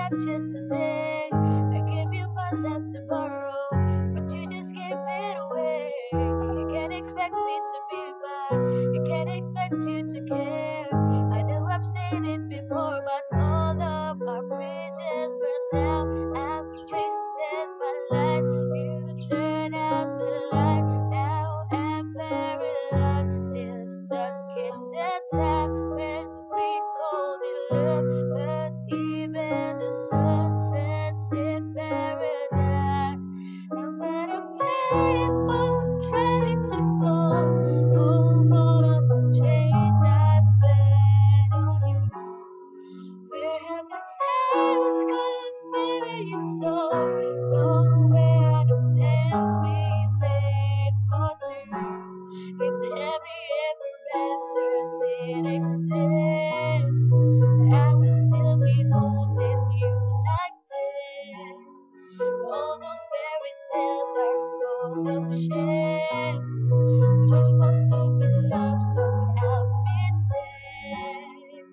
back just a day. I gave you my love to borrow, but you just gave it away. You can't expect me to be back. You can't expect you to care. I know I've said it before, but all of our bridges burned down. I've wasted my life. You turn out the light. Now I'm paralyzed, still stuck in that time when we called it love. But even the sun sets in paradise. I'm at a payphone trying to call home. All of the chains I spent on you. Where have the times gone? Baby, it's so nowhere. The plans we made for two. If heavy ever enters in excess, I will still be holding you like this. All those fairy tales are full of shame. You must open love so I'll be safe.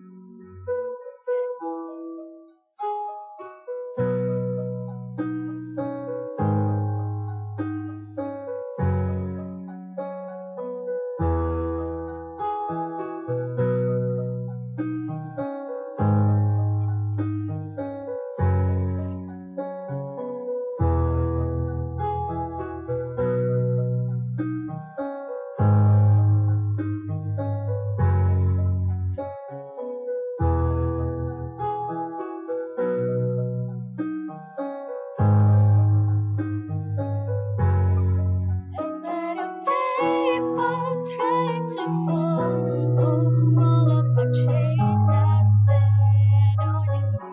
I'm at a payphone trying to call home. All of my chains I spent on you.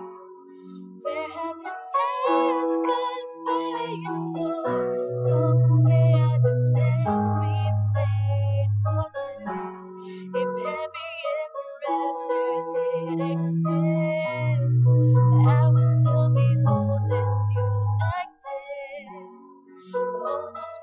Where have the times gone? Baby, it's so nowhere. The plans we made for two. If heavy ever entered in excess, I will still be holding you like this. All those